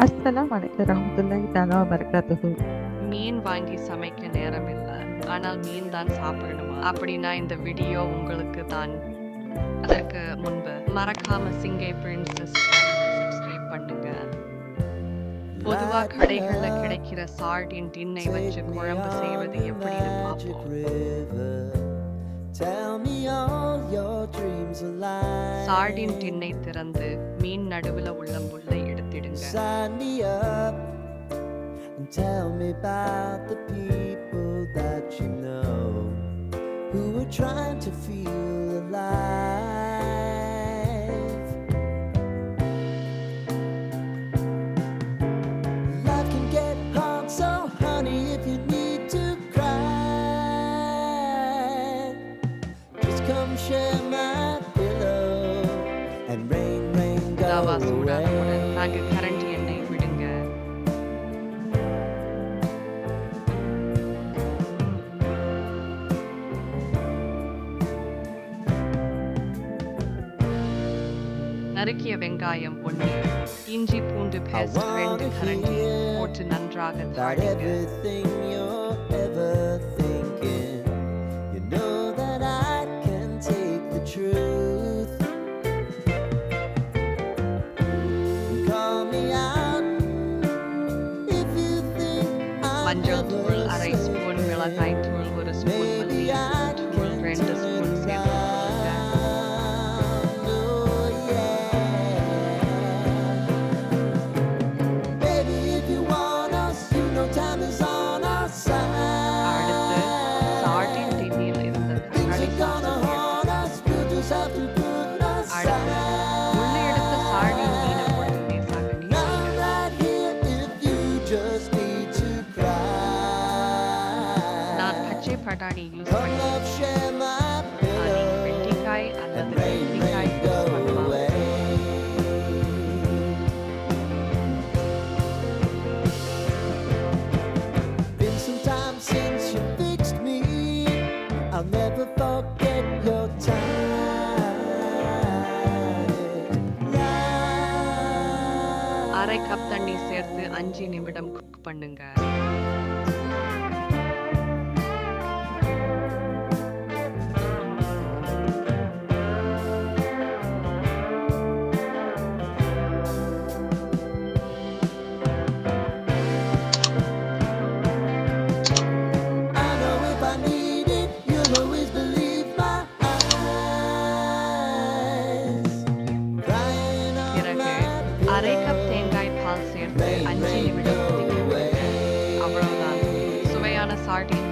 அஸ்ஸலாமு அலைக்கும் வரஹ்மத்துல்லாஹி தஆலா வபரகாத்துஹு. மீன் வாங்கி சமைக்க நேரம் இல்ல. ஆனால் மீன் தான் சாப்பிடணுமா? அப்படின்னா இந்த வீடியோ உங்களுக்கு தான். அதற்கு முன்பு மறக்காம சிங்கை பிரின்சஸ் சப்ஸ்கிரைப் பண்ணுங்க. பொதுவா கடைகள்ல கிடைக்கிற சார்டின் டின்னை வச்சு குழம்பு செய்வது எப்படின்னு பார்ப்போம். சார்டின் டின்னை திறந்து மீன் நடுவுல உள்ள முள்ளை எடுத்திடுங்க. And tell me about the people that you know who are trying to feel alive. Life can get hard, so honey, if you need to cry, just come share my pillow and rain, rain, go தவா சூடானவுடன் away. நான்கு கரண்டி எண்ணெய் விடுங்க. நறுக்கிய வெங்காயம் 1, இஞ்சி பூண்டு paste 2 கரண்டி போட்டு நன்றாக About தாளிங்க. everything you're ever thinking, you know that I can take the truth. Call me out if you think I'm மஞ்சள் தூள் never அரை ஸ்பூன், மிளகாய் தூள் 1 ஸ்பூன், Maybe I மல்லித்தூள் 2 ஸ்பூன் சேர்த்து கொடுங்க. Oh yeah. Baby, if you want us, you know time is on our அடுத்து side. சார்டின் டின்னில் இருந்த Things தக்காளி are gonna சாஸை haunt us, we'll just have to put அடுத்து முள்ளை எடுத்த சார்டின் மீனை aside. போட்டு லேசாக I'm கிண்டுங்க. right here if you just need to நான் cry. பச்சை பட்டாணி யூஸ் Come பண்ணி love, share my நீங்க pillow வெண்டைக்காய் and அல்லது rain, வெண்டைக்காய் rain, யூஸ் go பண்ணலாம். away. Been some time since you fixed me. I'll never forget your அரை கப் தண்ணி சேர்த்து 5 நிமிடம் குக் பண்ணுங்க. I know if I need it, you'll always believe my eyes. Crying on பிறகு my அரை cup pillow. தேங்காய் பால் சேர்த்து 5 நிமிடம் கொதிக்க விடுங்க. அவ்வளவுதான், சுவையான சார்டின்